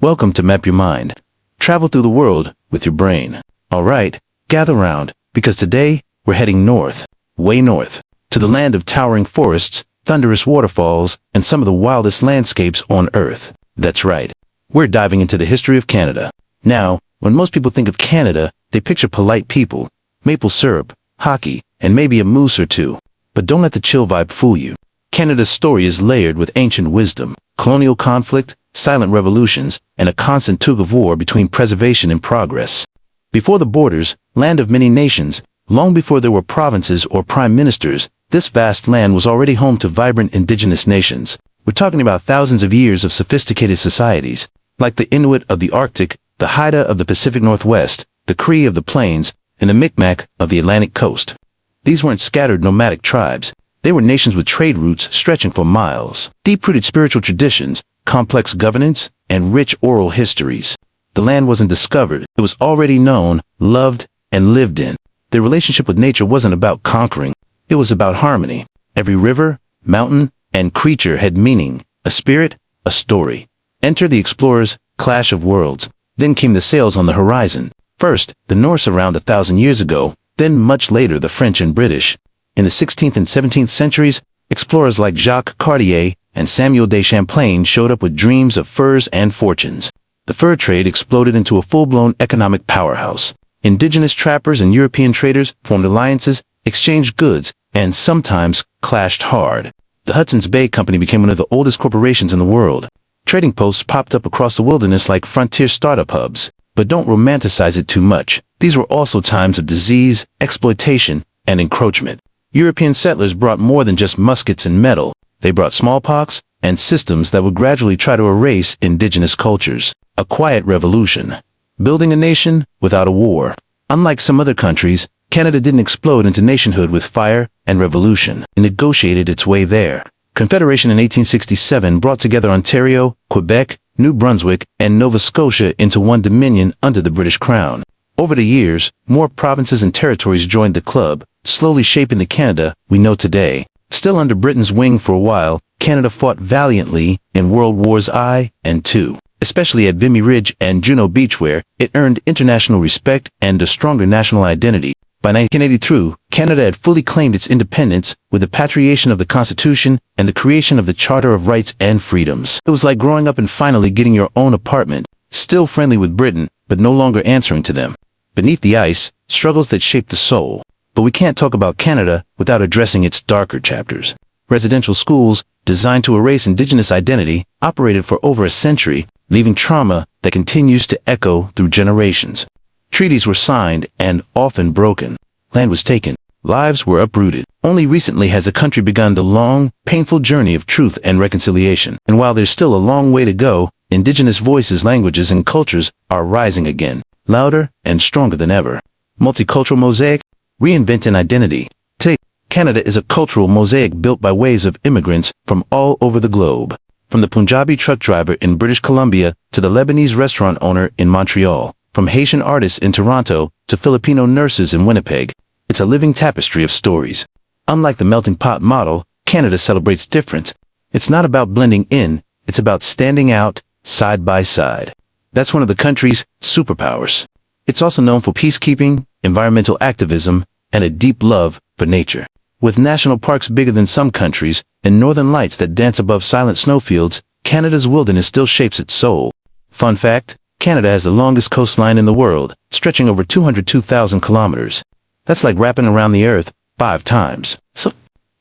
Welcome to Map Your Mind. Travel through the world with your brain. Alright, gather round, because today we're heading north, way north, to the land of towering forests, thunderous waterfalls, and some of the wildest landscapes on Earth. That's right. We're diving into the history of Canada. Now, when most people think of Canada, they picture polite people, maple syrup, hockey, and maybe a moose or two. But don't let the chill vibe fool you. Canada's story is layered with ancient wisdom, colonial conflict, silent revolutions, and a constant tug of war between preservation and progress. Before the borders, land of many nations, long before there were provinces or prime ministers, this vast land was already home to vibrant indigenous nations. We're talking about thousands of years of sophisticated societies, like the Inuit of the Arctic, the Haida of the Pacific Northwest, the Cree of the Plains, and the Micmac of the Atlantic coast. These weren't scattered nomadic tribes. They were nations with trade routes stretching for miles, deep-rooted spiritual traditions, complex governance, and rich oral histories. The land wasn't discovered. It was already known, loved, and lived in. Their relationship with nature wasn't about conquering. It was about harmony. Every river, mountain, and creature had meaning, a spirit, a story. Enter the explorers, clash of worlds. Then came the sails on the horizon. First, the Norse around 1,000 years ago, then much later the French and British. In the 16th and 17th centuries, explorers like Jacques Cartier and Samuel de Champlain showed up with dreams of furs and fortunes. The fur trade exploded into a full-blown economic powerhouse. Indigenous trappers and European traders formed alliances, exchanged goods, and sometimes clashed hard. The Hudson's Bay Company became one of the oldest corporations in the world. Trading posts popped up across the wilderness like frontier startup hubs. But don't romanticize it too much. These were also times of disease, exploitation, and encroachment. European settlers brought more than just muskets and metal. They brought smallpox and systems that would gradually try to erase indigenous cultures. A quiet revolution. Building a nation without a war. Unlike some other countries, Canada didn't explode into nationhood with fire and revolution. It negotiated its way there. Confederation in 1867 brought together Ontario, Quebec, New Brunswick, and Nova Scotia into one dominion under the British Crown. Over the years, more provinces and territories joined the club, slowly shaping the Canada we know today. Still under Britain's wing for a while, Canada fought valiantly in World Wars I and II. Especially at Vimy Ridge and Juno Beach, where it earned international respect and a stronger national identity. By 1982, Canada had fully claimed its independence with the patriation of the Constitution and the creation of the Charter of Rights and Freedoms. It was like growing up and finally getting your own apartment, still friendly with Britain, but no longer answering to them. Beneath the ice, struggles that shaped the soul. But we can't talk about Canada without addressing its darker chapters. Residential schools, designed to erase Indigenous identity, operated for over a century, leaving trauma that continues to echo through generations. Treaties were signed and often broken. Land was taken. Lives were uprooted. Only recently has the country begun the long, painful journey of truth and reconciliation. And while there's still a long way to go, Indigenous voices, languages, and cultures are rising again, louder and stronger than ever. Multicultural mosaic, reinventing identity. Today, Canada is a cultural mosaic built by waves of immigrants from all over the globe. From the Punjabi truck driver in British Columbia to the Lebanese restaurant owner in Montreal, from Haitian artists in Toronto to Filipino nurses in Winnipeg, it's a living tapestry of stories. Unlike the melting pot model, Canada celebrates difference. It's not about blending in, it's about standing out, side by side. That's one of the country's superpowers. It's also known for peacekeeping, environmental activism, and a deep love for nature. With national parks bigger than some countries, and northern lights that dance above silent snowfields, Canada's wilderness still shapes its soul. Fun fact, Canada has the longest coastline in the world, stretching over 202,000 kilometers. That's like wrapping around the Earth 5 times. So,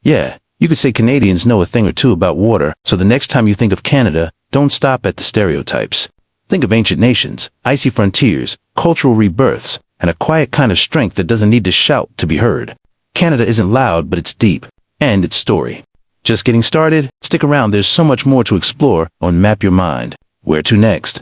yeah, you could say Canadians know a thing or two about water, so the next time you think of Canada, don't stop at the stereotypes. Think of ancient nations, icy frontiers, cultural rebirths, and a quiet kind of strength that doesn't need to shout to be heard. Canada isn't loud, but it's deep, and its story. Just getting started? Stick around, there's so much more to explore on Map Your Mind. Where to next?